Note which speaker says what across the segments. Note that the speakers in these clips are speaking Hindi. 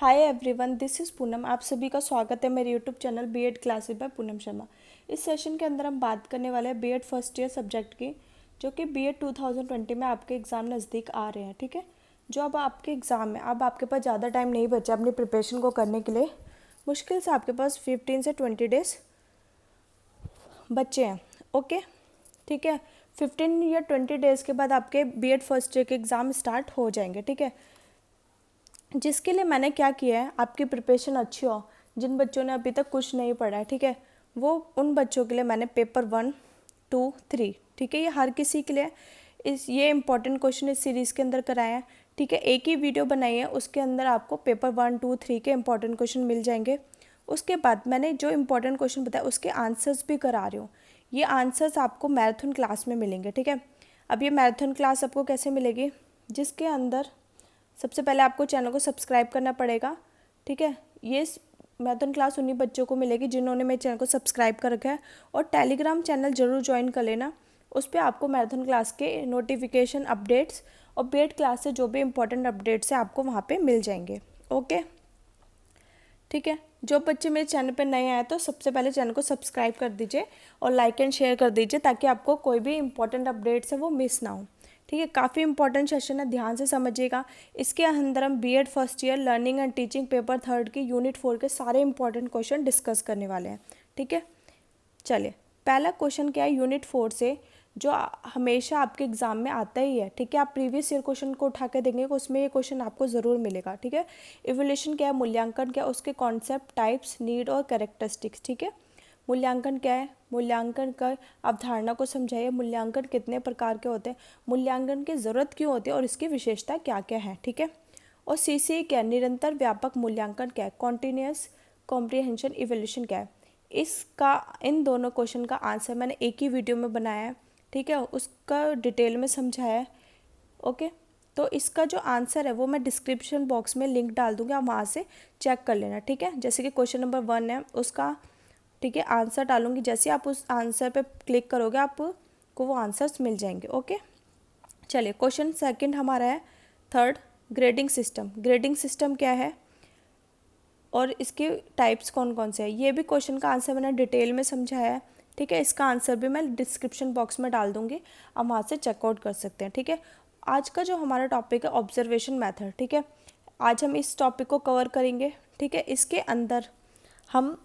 Speaker 1: Hi everyone, this is Poonam. आप सभी का स्वागत है मेरे YouTube channel BEd classes by Poonam Sharma. इस सेशन के अंदर हम बात करने वाले हैं बीएड फर्स्ट ईयर सब्जेक्ट की, जो कि बीएड 2020 में आपके एग्ज़ाम नज़दीक आ रहे हैं। ठीक है, जो अब आपके एग्ज़ाम है, अब आपके पास ज़्यादा टाइम नहीं बचा अपनी प्रिपरेशन को करने के लिए। मुश्किल से आपके पास 15 से 20 डेज बच्चे हैं। ओके, ठीक है, 15 या 20 डेज़ के बाद आपके बीएड फर्स्ट ईयर के एग्ज़ाम स्टार्ट हो जाएंगे। ठीक है, जिसके लिए मैंने क्या किया है, आपकी प्रिपरेशन अच्छी हो, जिन बच्चों ने अभी तक कुछ नहीं पढ़ा है, ठीक है, वो उन बच्चों के लिए मैंने पेपर 1, 2, 3, ठीक है, ये हर किसी के लिए ये इंपॉर्टेंट क्वेश्चन इस सीरीज़ के अंदर कराए हैं। ठीक है, एक ही वीडियो बनाई है, उसके अंदर आपको पेपर 1, 2, 3 के इंपॉर्टेंट क्वेश्चन मिल जाएंगे। उसके बाद मैंने जो इंपॉर्टेंट क्वेश्चन बताया उसके आंसर्स भी करा रही हूँ। ये आंसर्स आपको मैराथन क्लास में मिलेंगे। ठीक है, अब ये मैराथन क्लास आपको कैसे मिलेगी, जिसके अंदर सबसे पहले आपको चैनल को सब्सक्राइब करना पड़ेगा। ठीक है, ये मैराथन क्लास उन्हीं बच्चों को मिलेगी जिन्होंने मेरे चैनल को सब्सक्राइब कर रखा है, और टेलीग्राम चैनल ज़रूर ज्वाइन कर लेना। उस पर आपको मैराथन क्लास के नोटिफिकेशन, अपडेट्स और बीएड क्लास से जो भी इंपॉर्टेंट अपडेट्स हैं आपको वहाँ पे मिल जाएंगे। ओके, ठीक है, जो बच्चे मेरे चैनल पर नए आए तो सबसे पहले चैनल को सब्सक्राइब कर दीजिए और लाइक एंड शेयर कर दीजिए, ताकि आपको कोई भी इंपॉर्टेंट अपडेट्स है वो मिस ना हो। ठीक है, काफ़ी इंपॉर्टेंट सेशन है, ध्यान से समझिएगा। इसके अंदर हम BEd first year learning and teaching paper 3 की यूनिट 4 के सारे इंपॉर्टेंट क्वेश्चन डिस्कस करने वाले हैं। ठीक है, चलिए, पहला क्वेश्चन क्या है यूनिट 4 से, जो हमेशा आपके एग्जाम में आता ही है। ठीक है, आप प्रीवियस ईयर क्वेश्चन को उठा के देंगे, उसमें ये क्वेश्चन आपको ज़रूर मिलेगा। ठीक है, इवोल्यूशन क्या है, मूल्यांकन क्या है, उसके कॉन्सेप्ट, टाइप्स, नीड और कैरेक्टरिस्टिक्स। ठीक है, मूल्यांकन क्या है, मूल्यांकन का अवधारणा को समझाइए, मूल्यांकन कितने प्रकार के होते हैं, मूल्यांकन की ज़रूरत क्यों होती है और इसकी विशेषता क्या क्या है। ठीक है, और सीसी क्या है, निरंतर व्यापक मूल्यांकन क्या है, कॉन्टिन्यूस कॉम्प्रिहेंशन इवोल्यूशन क्या है। इसका इन दोनों क्वेश्चन का आंसर मैंने एक ही वीडियो में बनाया है। ठीक है, उसका डिटेल में समझाया है। ओके, तो इसका जो आंसर है वो मैं डिस्क्रिप्शन बॉक्स में लिंक डाल दूँगी, आप वहाँ से चेक कर लेना। ठीक है, जैसे कि क्वेश्चन नंबर 1 है उसका, ठीक है, आंसर डालूंगी, जैसे आप उस आंसर पे क्लिक करोगे आपको वो आंसर्स मिल जाएंगे। ओके, चलिए, क्वेश्चन सेकंड हमारा है third, grading system. Grading system क्या है और इसके टाइप्स कौन कौन से हैं, ये भी क्वेश्चन का आंसर मैंने डिटेल में समझाया है। ठीक है, इसका आंसर भी मैं डिस्क्रिप्शन बॉक्स में डाल दूंगी, आप वहाँ से चेकआउट कर सकते हैं। ठीक है, आज का जो हमारा टॉपिक है ऑब्जर्वेशन मेथड। ठीक है, आज हम इस टॉपिक को कवर करेंगे। ठीक है, इसके अंदर हम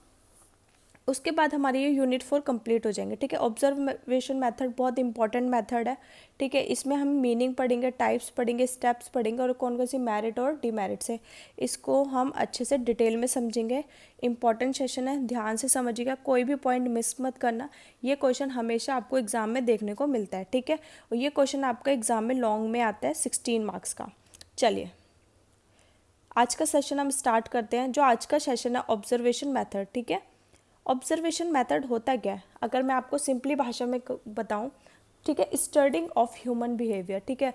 Speaker 1: उसके बाद हमारी ये यूनिट 4 कंप्लीट हो जाएंगे। ठीक है, ऑब्जर्वेशन मेथड बहुत इंपॉर्टेंट मेथड है। ठीक है, इसमें हम मीनिंग पढ़ेंगे, टाइप्स पढ़ेंगे, स्टेप्स पढ़ेंगे और कौन कौन सी मेरिट और डिमेरिट्स है, इसको हम अच्छे से डिटेल में समझेंगे। इंपॉर्टेंट सेशन है, ध्यान से समझिएगा, कोई भी पॉइंट मिस मत करना। ये क्वेश्चन हमेशा आपको एग्जाम में देखने को मिलता है। ठीक है, और ये क्वेश्चन आपका एग्जाम में लॉन्ग में आता है 16 मार्क्स का। चलिए, आज का सेशन हम स्टार्ट करते हैं। जो आज का सेशन है ऑब्जर्वेशन मेथड। ठीक है, ऑब्जर्वेशन मेथड होता क्या है, अगर मैं आपको सिंपली भाषा में बताऊं, ठीक है, स्टडिंग ऑफ ह्यूमन बिहेवियर। ठीक है,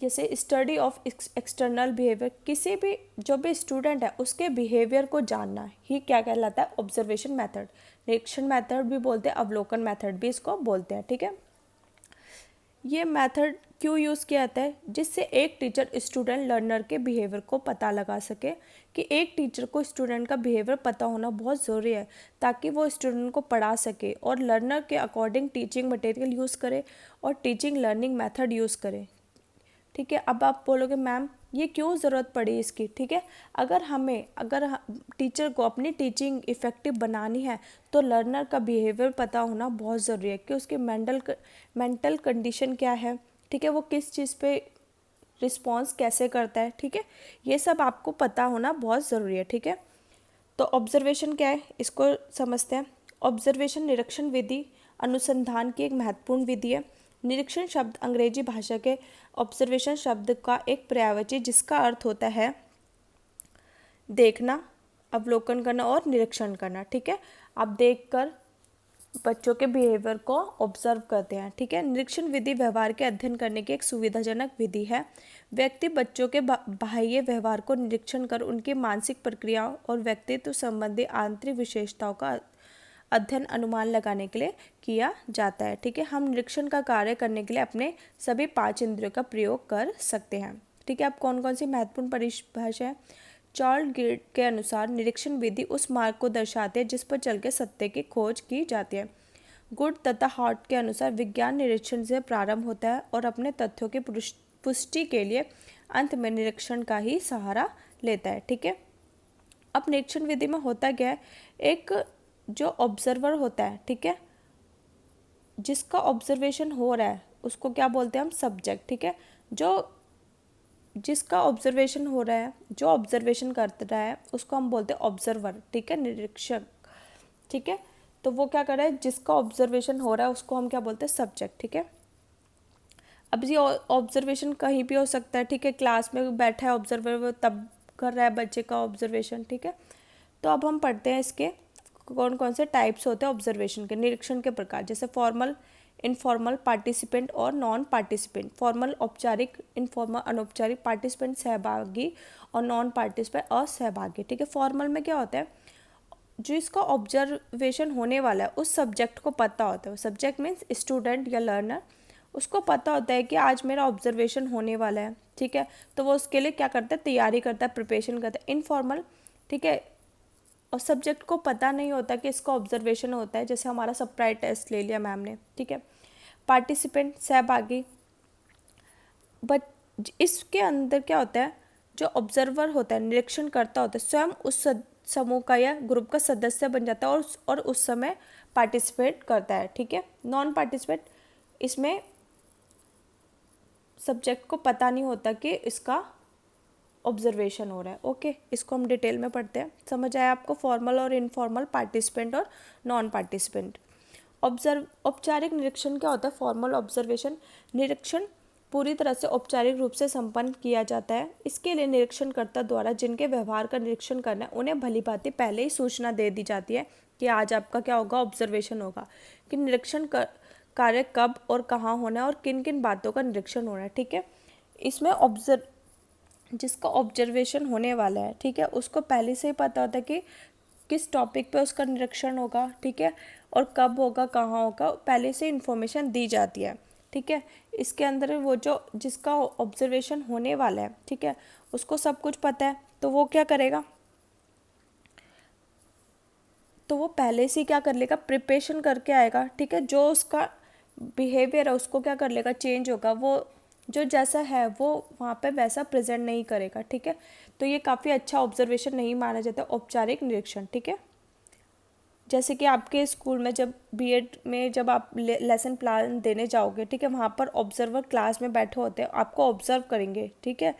Speaker 1: जैसे स्टडी ऑफ एक्सटर्नल बिहेवियर, किसी भी जो भी स्टूडेंट है उसके बिहेवियर को जानना ही क्या कहलाता है, ऑब्जर्वेशन मेथड। निरीक्षण मेथड भी बोलते हैं, अवलोकन मेथड भी इसको बोलते हैं। ठीक है, ये मेथड क्यों यूज़ किया जाता है, जिससे एक टीचर स्टूडेंट लर्नर के बिहेवियर को पता लगा सके। कि एक टीचर को स्टूडेंट का बिहेवियर पता होना बहुत ज़रूरी है, ताकि वो स्टूडेंट को पढ़ा सके और लर्नर के अकॉर्डिंग टीचिंग मटेरियल यूज़ करे और टीचिंग लर्निंग मेथड यूज़ करे। ठीक है, अब आप बोलोगे मैम ये क्यों ज़रूरत पड़ी इसकी। ठीक है, अगर टीचर को अपनी टीचिंग इफ़ेक्टिव बनानी है तो लर्नर का बिहेवियर पता होना बहुत ज़रूरी है, कि उसकी मेंटल कंडीशन क्या है। ठीक है, वो किस चीज़ पे रिस्पॉन्स कैसे करता है। ठीक है, ये सब आपको पता होना बहुत ज़रूरी है। ठीक है, तो ऑब्जर्वेशन क्या है इसको समझते हैं। ऑब्जर्वेशन निरीक्षण विधि अनुसंधान की एक महत्वपूर्ण विधि है। निरीक्षण शब्द अंग्रेजी भाषा के ऑब्जर्वेशन शब्द का एक पर्यायवाची, जिसका अर्थ होता है देखना, अवलोकन करना और निरीक्षण करना। ठीक है, आप देखकर बच्चों के बिहेवियर को ऑब्जर्व करते हैं। ठीक है, निरीक्षण विधि व्यवहार के अध्ययन करने की एक सुविधाजनक विधि है। व्यक्ति बच्चों के बाह्य व्यवहार को निरीक्षण कर उनकी मानसिक प्रक्रियाओं और व्यक्तित्व संबंधी आंतरिक विशेषताओं का अध्ययन अनुमान लगाने के लिए किया जाता है। ठीक है, हम निरीक्षण का कार्य करने के लिए अपने सभी 5 इंद्रियों का प्रयोग कर सकते हैं। ठीक है, अब कौन कौन सी महत्वपूर्ण परिभाषा है, चार्ल्स गिड के अनुसार निरीक्षण विधि उस मार्ग को दर्शाती है जिस पर चल के सत्य की खोज की जाती है। गुड तथा हार्ट के अनुसार विज्ञान निरीक्षण से प्रारंभ होता है और अपने तथ्यों की पुष्टि के लिए अंत में निरीक्षण का ही सहारा लेता है। ठीक है, अब निरीक्षण विधि में होता क्या है, एक जो ऑब्जर्वर होता है, ठीक है, जिसका ऑब्जर्वेशन हो रहा है उसको क्या बोलते हैं हम, सब्जेक्ट। ठीक है, जो जिसका ऑब्जर्वेशन हो रहा है, जो ऑब्जर्वेशन कर रहा है उसको हम बोलते हैं ऑब्जर्वर। ठीक है, निरीक्षक। ठीक है, तो वो क्या कर रहा है, जिसका ऑब्जर्वेशन हो रहा है उसको हम क्या बोलते हैं, सब्जेक्ट। ठीक है, अब ये ऑब्जर्वेशन कहीं भी हो सकता है। ठीक है, क्लास में बैठा है ऑब्जर्वर, वो तब कर रहा है बच्चे का ऑब्जर्वेशन। ठीक है, तो अब हम पढ़ते हैं इसके कौन कौन से टाइप्स होते हैं ऑब्जर्वेशन के, निरीक्षण के प्रकार। जैसे फॉर्मल, इनफॉर्मल, पार्टिसिपेंट और नॉन पार्टिसिपेंट। फॉर्मल औपचारिक, इनफॉर्मल अनौपचारिक, पार्टिसिपेंट सहभागी और नॉन पार्टिसिपेंट असहभागी। ठीक है, फॉर्मल में क्या होता है, जो इसका ऑब्जर्वेशन होने वाला है उस सब्जेक्ट को पता होता है। सब्जेक्ट मीन्स स्टूडेंट या लर्नर, उसको पता होता है कि आज मेरा ऑब्जर्वेशन होने वाला है। ठीक है, तो वो उसके लिए क्या करता है, तैयारी करता है, प्रिपरेशन करता है। इनफॉर्मल, ठीक है, और सब्जेक्ट को पता नहीं होता कि इसका ऑब्जर्वेशन होता है, जैसे हमारा सप्राइज टेस्ट ले लिया मैम ने। ठीक है, पार्टिसिपेंट सहभागी, बट इसके अंदर क्या होता है, जो ऑब्जर्वर होता है, निरीक्षण करता होता है, स्वयं उस समूह का या ग्रुप का सदस्य बन जाता है और उस समय पार्टिसिपेट करता है। ठीक है, नॉन पार्टिसिपेट, इसमें सब्जेक्ट को पता नहीं होता कि इसका ऑब्जर्वेशन हो रहा है। ओके, इसको हम डिटेल में पढ़ते हैं। समझ आया आपको, फॉर्मल और इनफॉर्मल, पार्टिसिपेंट और नॉन पार्टिसिपेंट। औपचारिक निरीक्षण क्या होता है, फॉर्मल ऑब्जर्वेशन, निरीक्षण पूरी तरह से औपचारिक रूप से संपन्न किया जाता है। इसके लिए निरीक्षणकर्ता द्वारा जिनके व्यवहार का निरीक्षण करना है उन्हें भली भांति पहले ही सूचना दे दी जाती है कि आज आपका क्या होगा, ऑब्जर्वेशन होगा, कि निरीक्षण कार्य कब और कहाँ होना है और किन किन बातों का निरीक्षण होना है। ठीक है, इसमें जिसका ऑब्जर्वेशन होने वाला है, ठीक है, उसको पहले से ही पता होता है कि किस टॉपिक पे उसका निरीक्षण होगा। ठीक है, और कब होगा, कहाँ होगा, पहले से इन्फॉर्मेशन दी जाती है। ठीक है, इसके अंदर वो जो जिसका ऑब्जर्वेशन होने वाला है, ठीक है, उसको सब कुछ पता है, तो वो क्या करेगा, तो वो पहले से क्या कर लेगा, प्रिपरेशन करके आएगा। ठीक है, जो उसका बिहेवियर है उसको क्या कर लेगा, चेंज होगा, वो जो जैसा है वो वहाँ पे वैसा प्रेजेंट नहीं करेगा। ठीक है, तो ये काफ़ी अच्छा ऑब्जर्वेशन नहीं माना जाता औपचारिक निरीक्षण। ठीक है, जैसे कि आपके स्कूल में जब बीएड में जब आप लेसन प्लान देने जाओगे, ठीक है, वहाँ पर ऑब्जर्वर क्लास में बैठे होते हैं, आपको ऑब्जर्व करेंगे। ठीक है,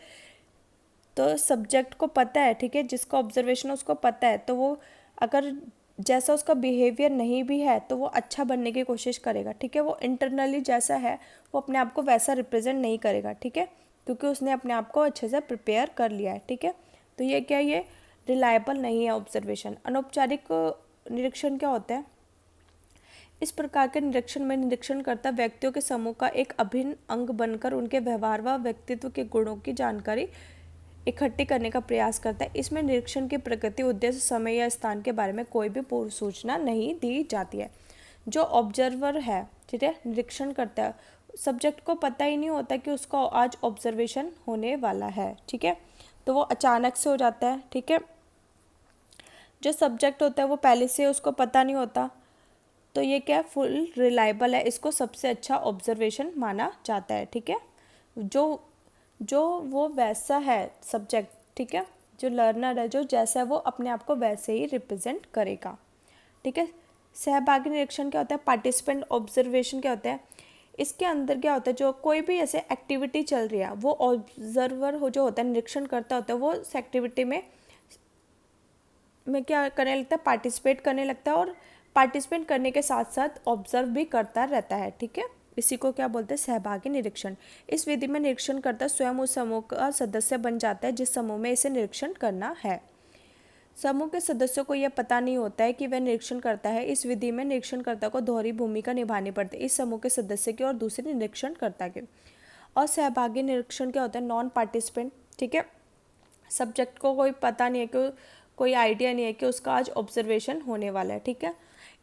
Speaker 1: तो सब्जेक्ट को पता है, ठीक है, जिसका ऑब्जर्वेशन उसको पता है, तो वो अगर जैसा उसका बिहेवियर नहीं भी है तो वो अच्छा बनने की कोशिश करेगा। ठीक है, वो इंटरनली जैसा है वो अपने आप को वैसा रिप्रेजेंट नहीं करेगा। ठीक है, क्योंकि उसने अपने आप को अच्छे से प्रिपेयर कर लिया है। ठीक है, तो ये क्या, ये रिलायबल नहीं है ऑब्जर्वेशन। अनौपचारिक निरीक्षण क्या होता है, इस प्रकार के निरीक्षण में निरीक्षणकर्ता व्यक्तियों के समूह का एक अभिन्न अंग बनकर उनके व्यवहार व व्यक्तित्व के गुणों की जानकारी इकट्ठी करने का प्रयास करता है। इसमें निरीक्षण की प्रकृति, उद्देश्य, समय या स्थान के बारे में कोई भी पूर्व सूचना नहीं दी जाती है। जो ऑब्जर्वर है, ठीक है, निरीक्षण करता है, सब्जेक्ट को पता ही नहीं होता कि उसका आज ऑब्जर्वेशन होने वाला है। ठीक है, तो वो अचानक से हो जाता है। ठीक है, जो सब्जेक्ट होता है वो पहले से उसको पता नहीं होता, तो ये क्या, फुल रिलायबल है, इसको सबसे अच्छा ऑब्जर्वेशन माना जाता है। ठीक है, जो जो वो वैसा है सब्जेक्ट, ठीक है, जो लर्नर है, जो जैसा है वो अपने आप को वैसे ही रिप्रेजेंट करेगा। ठीक है, सहभागी निरीक्षण क्या होता है, पार्टिसिपेंट ऑब्जर्वेशन क्या होता है, इसके अंदर क्या होता है, जो कोई भी ऐसे एक्टिविटी चल रही है वो ऑब्जर्वर हो जो होता है, निरीक्षण करता होता है, वो उस एक्टिविटी में क्या करने लगता है, पार्टिसिपेट करने लगता है, और पार्टिसिपेट करने के साथ साथ ऑब्जर्व भी करता रहता है। ठीक है, इसी को क्या बोलते हैं, सहभागी निरीक्षण। इस विधि में निरीक्षणकर्ता स्वयं उस समूह का सदस्य बन जाता है जिस समूह में इसे निरीक्षण करना है। समूह के सदस्यों को यह पता नहीं होता है कि वह निरीक्षण करता है। इस विधि में निरीक्षणकर्ता को दोहरी भूमिका निभानी पड़ती है, इस समूह के सदस्य की और दूसरे निरीक्षणकर्ता के। और सहभागी निरीक्षण क्या होता है, नॉन पार्टिसिपेंट। ठीक है, सब्जेक्ट को कोई पता नहीं है कि कोई आइडिया नहीं है कि उसका आज ऑब्जर्वेशन होने वाला है। ठीक है,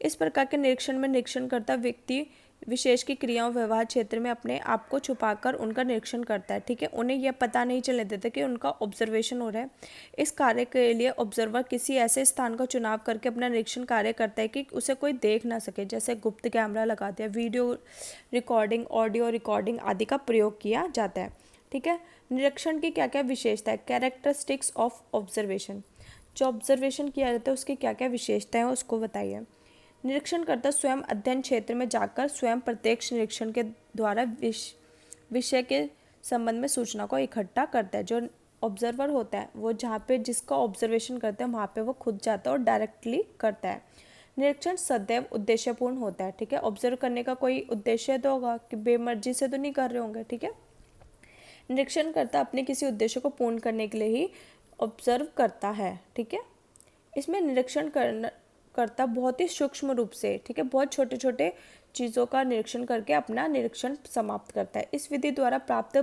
Speaker 1: इस प्रकार के निरीक्षण में निरीक्षणकर्ता व्यक्ति विशेष की क्रियाओं व्यवहार क्षेत्र में अपने आप को छुपाकर उनका निरीक्षण करता है, ठीक है। उन्हें यह पता नहीं चलने देता कि उनका ऑब्जर्वेशन हो रहा है। इस कार्य के लिए ऑब्जर्वर किसी ऐसे स्थान का चुनाव करके अपना निरीक्षण कार्य करता है कि उसे कोई देख ना सके, जैसे गुप्त कैमरा लगा दिया, वीडियो रिकॉर्डिंग, ऑडियो रिकॉर्डिंग आदि का प्रयोग किया जाता है, ठीक है। निरीक्षण की क्या क्या विशेषता है, कैरेक्टरिस्टिक्स ऑफ ऑब्जर्वेशन। जो ऑब्जर्वेशन किया जाता है उसकी क्या क्या विशेषताएं हैं उसको बताइए। निरीक्षणकर्ता स्वयं अध्ययन क्षेत्र में जाकर स्वयं प्रत्यक्ष निरीक्षण के द्वारा विषय के संबंध में सूचना को इकट्ठा करता है। जो ऑब्जर्वर होता है वो जहाँ पे जिसका ऑब्जर्वेशन करते हैं वहाँ पे वो खुद जाता है और डायरेक्टली करता है। निरीक्षण सदैव उद्देश्यपूर्ण होता है, ठीक है। ऑब्जर्व करने का कोई उद्देश्य तो होगा कि बेमर्जी से तो नहीं कर रहे होंगे, ठीक है। निरीक्षणकर्ता अपने किसी उद्देश्य को पूर्ण करने के लिए ही ऑब्जर्व करता है, ठीक है। इसमें निरीक्षण करता बहुत ही सूक्ष्म रूप से, ठीक है, बहुत छोटे छोटे चीज़ों का निरीक्षण करके अपना निरीक्षण समाप्त करता है। इस विधि द्वारा प्राप्त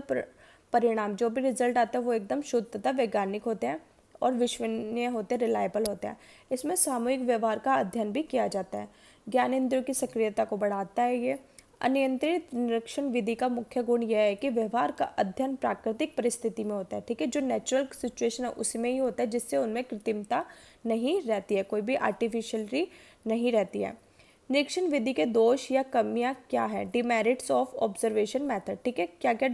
Speaker 1: परिणाम जो भी रिजल्ट आता है वो एकदम शुद्ध तथा वैज्ञानिक होते हैं और विश्वसनीय होते हैं, रिलायबल होते हैं। इसमें सामूहिक व्यवहार का अध्ययन भी किया जाता है। ज्ञानेंद्रियों की सक्रियता को बढ़ाता है ये। अनियंत्रित निरीक्षण विधि का मुख्य गुण यह है कि व्यवहार का अध्ययन प्राकृतिक परिस्थिति में होता है, ठीक है। जो नेचुरल सिचुएशन है उसमें ही होता है, जिससे उनमें कृत्रिमता नहीं रहती है, कोई भी आर्टिफिशियली नहीं रहती है। निरीक्षण विधि के दोष या कमियां क्या है, डिमेरिट्स ऑफ ऑब्जर्वेशन मेथड, ठीक है। क्या क्या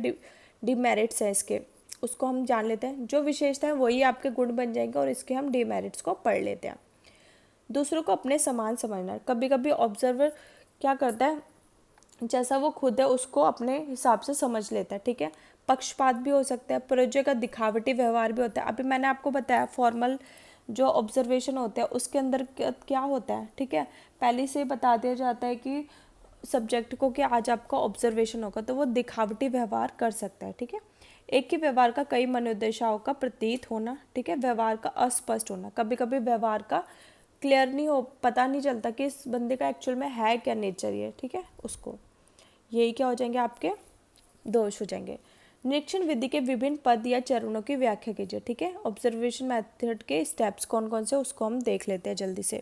Speaker 1: डिमेरिट्स है इसके, उसको हम जान लेते हैं। जो विशेषता है वही आपके गुण बन जाएंगे और इसके हम डिमेरिट्स को पढ़ लेते हैं। दूसरों को अपने समान समझना। कभी कभी ऑब्जर्वर क्या करता है, जैसा वो खुद है उसको अपने हिसाब से समझ लेता है, ठीक है। पक्षपात भी हो सकता है, प्रयोज्य का दिखावटी व्यवहार भी होता है। अभी मैंने आपको बताया फॉर्मल जो ऑब्जर्वेशन होता है उसके अंदर क्या होता है, ठीक है। पहले से बता दिया जाता है कि सब्जेक्ट को कि आज आपका ऑब्जर्वेशन होगा, तो वो दिखावटी व्यवहार कर सकता है, ठीक है। एक ही व्यवहार का कई मनोदशाओं का प्रतीत होना, ठीक है। व्यवहार का अस्पष्ट होना, कभी कभी व्यवहार का क्लियर नहीं हो, पता नहीं चलता कि इस बंदे का एक्चुअल में है क्या नेचर ये, ठीक है। उसको यही क्या हो जाएंगे, आपके दोष हो जाएंगे। निरीक्षण विधि के विभिन्न पद या चरणों की व्याख्या कीजिए, ठीक है। ऑब्जर्वेशन मेथड के स्टेप्स कौन कौन से उसको हम देख लेते हैं जल्दी से,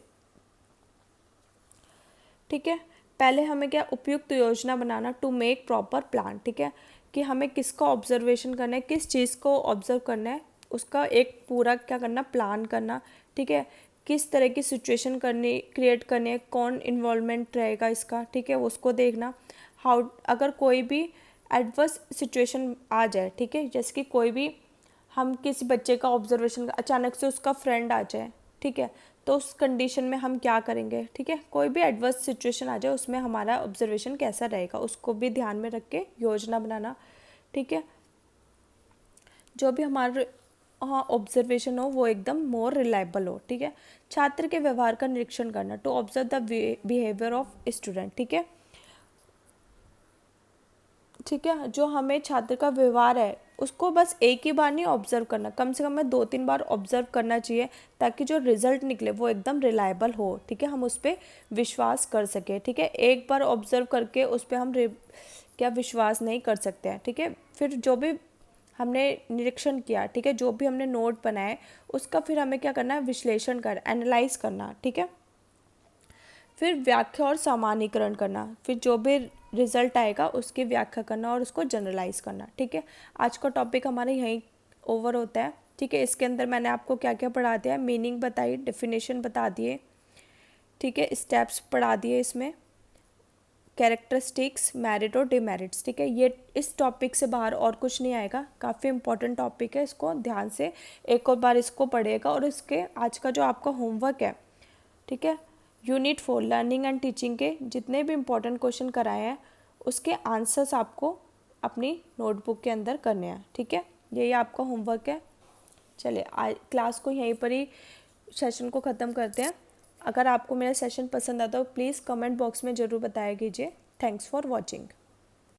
Speaker 1: ठीक है। पहले हमें क्या, उपयुक्त योजना बनाना, टू मेक प्रॉपर प्लान, ठीक है। कि हमें किसका ऑब्जर्वेशन करना है, किस चीज़ को ऑब्जर्व करना है, उसका एक पूरा क्या करना, प्लान करना, ठीक है। किस तरह की सिचुएशन करनी, क्रिएट करनी है, कौन इन्वॉल्वमेंट रहेगा इसका, ठीक है, उसको देखना। हाउ, अगर कोई भी एडवर्स सिचुएशन आ जाए, ठीक है, जैसे कि कोई भी हम किसी बच्चे का ऑब्जर्वेशन, अचानक से उसका फ्रेंड आ जाए, ठीक है, तो उस कंडीशन में हम क्या करेंगे, ठीक है। कोई भी एडवर्स सिचुएशन आ जाए उसमें हमारा ऑब्जर्वेशन कैसा रहेगा उसको भी ध्यान में रख के योजना बनाना, ठीक है। जो भी हमारे ऑब्जर्वेशन हो वो एकदम मोर रिलायबल हो, ठीक है। छात्र के व्यवहार का निरीक्षण करना, to observe the behaviour of student, ठीक है, ठीक है। जो हमें छात्र का व्यवहार है उसको बस एक ही बार नहीं ऑब्जर्व करना, कम से कम हमें 2-3 बार ऑब्जर्व करना चाहिए, ताकि जो रिजल्ट निकले वो एकदम रिलायबल हो, ठीक है, हम उस पर विश्वास कर सके, ठीक है। एक बार ऑब्जर्व करके उस पर हम क्या विश्वास नहीं कर सकते हैं, ठीक है। फिर जो भी हमने निरीक्षण किया, ठीक है, जो भी हमने नोट बनाए उसका फिर हमें क्या करना है, विश्लेषण कर, एनालाइज करना, ठीक है। फिर व्याख्या और सामान्यीकरण करना, फिर जो भी रिजल्ट आएगा उसकी व्याख्या करना और उसको जनरलाइज करना, ठीक है। आज का टॉपिक हमारे यहीं ओवर होता है, ठीक है। इसके अंदर मैंने आपको क्या क्या पढ़ा दिया है, मीनिंग बताई, डेफिनेशन बता दिए, ठीक है, स्टेप्स पढ़ा दिए, इसमें कैरेक्टरिस्टिक्स, मेरिट और डिमेरिट्स, ठीक है। ये इस टॉपिक से बाहर और कुछ नहीं आएगा, काफ़ी इंपॉर्टेंट टॉपिक है, इसको ध्यान से एक और बार इसको पढ़िएगा। और इसके आज का जो आपका होमवर्क है, ठीक है, यूनिट 4 लर्निंग एंड टीचिंग के जितने भी इम्पोर्टेंट क्वेश्चन कराए हैं उसके आंसर्स आपको अपनी नोटबुक के अंदर करने हैं, ठीक है। यही आपका होमवर्क है। चलिए आज क्लास को यहीं पर ही सेशन को ख़त्म करते हैं। अगर आपको मेरा सेशन पसंद आता हो प्लीज़ कमेंट बॉक्स में ज़रूर बताया कीजिए। Thanks for watching.